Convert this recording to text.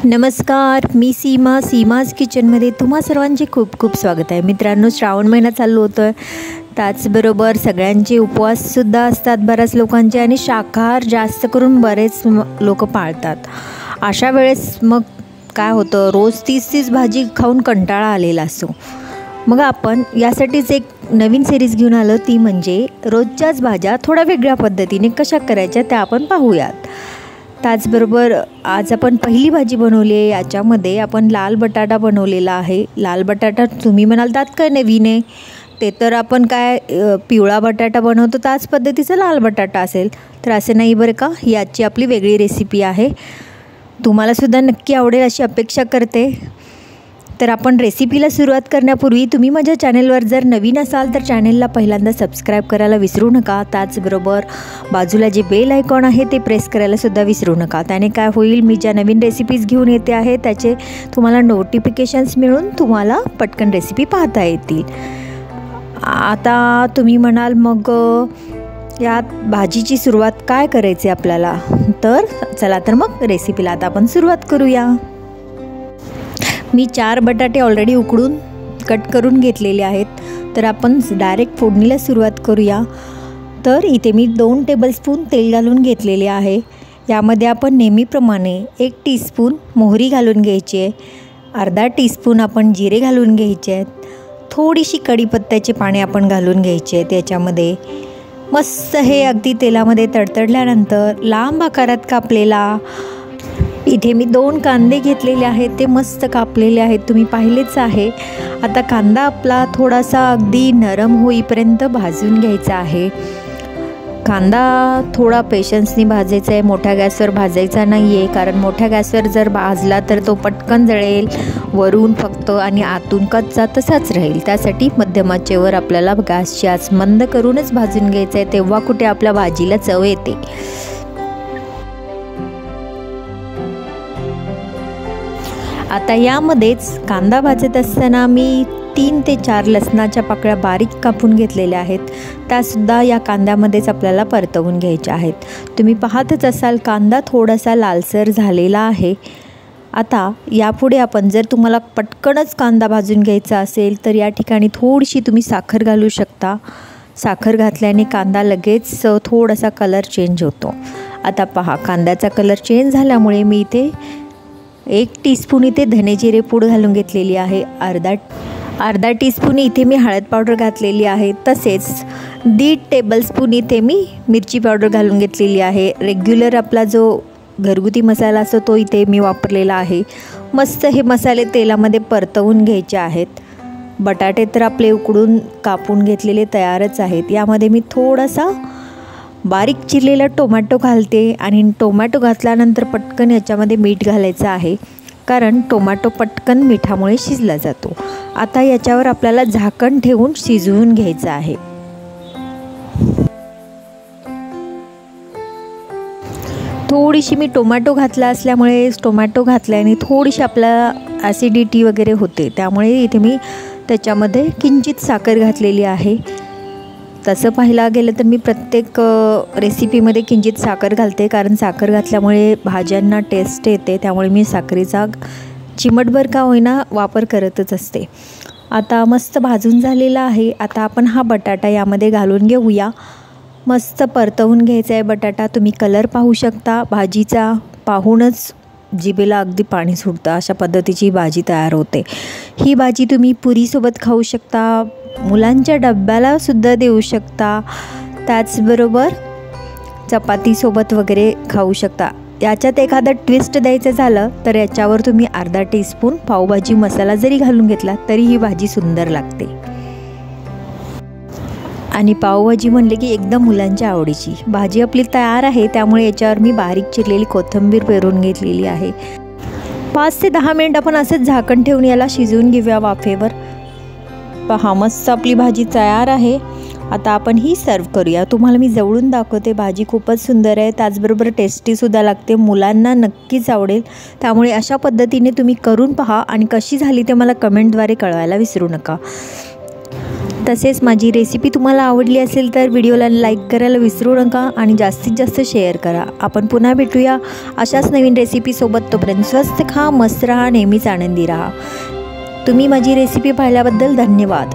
नमस्कार, मी सीमाज किचनमध्ये तुम्हा सर्वांचे खूप खूप स्वागत आहे. मित्रांनो, श्रावण महिना चालू होतो आहे. त्याचबरोबर सगळ्यांचे उपवाससुद्धा असतात बऱ्याच लोकांचे, आणि शाकाहार जास्त करून बरेच लोक पाळतात. अशा वेळेस मग काय होतं, रोज तीच भाजी खाऊन कंटाळा आलेला असतो. मग आपण यासाठीच एक नवीन सिरीज घेऊन आलो, ती म्हणजे रोजच्याच भाज्या थोड्या वेगळ्या पद्धतीने कशा करायच्या त्या आपण पाहूयात. त्याचबरोबर आज आपण पहिली भाजी बनवली आहे. याच्यामध्ये आपण लाल बटाटा बनवलेला आहे. लाल बटाटा तुम्ही म्हणाल त्यात काय नवीन आहे, ते तर आपण काय पिवळा बटाटा बनवतो त्याच पद्धतीचा लाल बटाटा असेल, तर असे नाही बरं का. ही आजची आपली वेगळी रेसिपी आहे. तुम्हालासुद्धा नक्की आवडेल अशी अपेक्षा करते. तर आपण रेसिपीला सुरुवात करण्यापूर्वी तुम्ही माझ्या चॅनेलवर जर नवीन असाल तर चॅनेलला पहिल्यांदा सबस्क्राईब करायला विसरू नका. त्याचबरोबर बाजूला जे बेल आयकॉन आहे ते प्रेस करायलासुद्धा विसरू नका. त्याने काय होईल, मी ज्या नवीन रेसिपीज घेऊन येते आहे त्याचे तुम्हाला नोटिफिकेशन्स मिळून तुम्हाला पटकन रेसिपी पाहता येतील. आता तुम्ही म्हणाल मग यात भाजीची सुरुवात काय करायची आपल्याला, तर चला तर मग रेसिपीला आता आपण सुरुवात करूया. मी 4 बटाटे ऑलरेडी उकडून कट करून घेतलेले आहेत. तर आपण डायरेक्ट फोडणीला सुरुवात करूया. तर इथे मी 2 टेबलस्पून तेल घालून घेतलेले आहे. यामध्ये आपण नेहमीप्रमाणे 1 टीस्पून मोहरी घालून घ्यायची आहे. अर्धा टीस्पून आपण जिरे घालून घ्यायचे आहेत. थोडीशी कढीपत्त्याचे पाने आपण घालून घ्यायचे आहेत. याच्यामध्ये मस्त हे अगदी तेलामध्ये तडतडल्यानंतर लांब आकारात कापलेला इथे मी 2 कांदे घेतलेले आहेत. ते मस्त कापलेले आहेत, तुम्ही पाहिलेच आहे. आता कांदा आपला थोडासा अगदी नरम होईपर्यंत भाजून घ्यायचा आहे. कांदा थोडा पेशन्सनी भाजायचा आहे, मोठ्या गॅसवर भाजायचा नाही आहे. कारण मोठ्या गॅसवर जर भाजला तर तो पटकन जळेल, वरून फक्त आणि आतून कच्चा तसाच राहील. त्यासाठी मध्यम आचेवर आपल्याला गॅसची आच मंद करूनच भाजून घ्यायचं आहे, तेव्हा कुठे आपल्या भाजीला चव येते. आता यामध्येच कांदा भाजत असताना मी 3 ते 4 लसणाच्या पाकळ्या बारीक कापून घेतलेल्या आहेत. त्यासुद्धा या कांद्यामध्येच आपल्याला परतवून घ्यायच्या आहेत. तुम्ही पाहतच असाल कांदा थोडासा लालसर झालेला आहे. आता यापुढे आपण जर तुम्हाला पटकनच कांदा भाजून घ्यायचा असेल तर या ठिकाणी थोडीशी तुम्ही साखर घालू शकता. साखर घातल्याने कांदा लगेच थोडासा कलर चेंज होतो. आता पहा, कांद्याचा कलर चेंज झाल्यामुळे मी इथे 1 टीस्पून इथे धने जिरे पूड घालून घेतलेली आहे. अर्धा टीस्पून इथे मी हळद पावडर घातलेली आहे. तसेच 1.5 टेबलस्पून इथे मी मिरची पावडर घालून घेतलेली आहे. रेग्युलर आपला जो घरगुती मसाला असतो तो इथे मी वापरलेला आहे. मस्त हे मसाले तेलामध्ये परतवून घ्यायचे आहेत. बटाटे तर आपले उकडून कापून घेतलेले तयारच आहेत. यामध्ये मी थोडासा बारीक चिरलेला टोमॅटो घालते, आणि टोमॅटो घातल्यानंतर पटकन याच्यामध्ये मीठ घालायचं आहे, कारण टोमॅटो पटकन मिठामुळे शिजला जातो. आता याच्यावर आपल्याला झाकण ठेवून शिजवून घ्यायचं आहे. थोडीशी मी टोमॅटो घातला असल्यामुळे टोमॅटो घातल्याने थोडीशी आपल्याला ॲसिडिटी वगैरे होते, त्यामुळे इथे मी त्याच्यामध्ये किंचित साखर घातलेली आहे. तसं पाहायला गेलं तर मी प्रत्येक रेसिपीमध्ये किंचित साखर घालते, कारण साखर घातल्यामुळे भाज्यांना टेस्ट येते. त्यामुळे मी साखरेचा चिमटभर का होईना वापर करतच असते. आता मस्त भाजून झालेला आहे. आता आपण हा बटाटा यामध्ये घालून घेऊया. मस्त परतवून घ्यायचा आहे बटाटा. तुम्ही कलर पाहू शकता भाजीचा, पाहूनच जिभेला अगदी पाणी सुटतं. अशा पद्धतीची भाजी तयार होते. ही भाजी तुम्ही पुरीसोबत खाऊ शकता, मुलांच्या डब्याला सुद्धा देऊ शकता, त्याचबरोबर चपातीसोबत वगैरे खाऊ शकता. याच्यात एखादं ट्विस्ट द्यायचं झालं तर याच्यावर तुम्ही अर्धा टीस्पून पावभाजी मसाला जरी घालून घेतला तरी ही भाजी सुंदर लागते. आणि पावभाजी म्हणले की एकदम मुलांच्या आवडीची भाजी आपली तयार आहे. त्यामुळे याच्यावर मी बारीक चिरलेली कोथिंबीर पेरून घेतलेली आहे. 5 ते 10 मिनिट आपण असंच झाकण ठेवून याला शिजवून घेऊया वाफेवर. पहा, मस्त आपली भाजी तयार आहे. आता आपण ही सर्व करूया. तुम्हाला मी जवळून दाखवते, भाजी खूपच सुंदर आहे, त्याचबरोबर टेस्टीसुद्धा लागते. मुलांना नक्कीच आवडेल. त्यामुळे अशा पद्धतीने तुम्ही करून पहा, आणि कशी झाली ते मला कमेंटद्वारे कळवायला विसरू नका. तसेच माझी रेसिपी तुम्हाला आवडली असेल तर व्हिडिओला लाईक करायला विसरू नका आणि जास्तीत जास्त शेअर करा. आपण पुन्हा भेटूया अशाच नवीन रेसिपीसोबत. तोपर्यंत स्वस्त खा, मस्त राहा, नेहमीच आनंदी राहा. तुम्ही माझी रेसिपी पाहिल्याबद्दल धन्यवाद.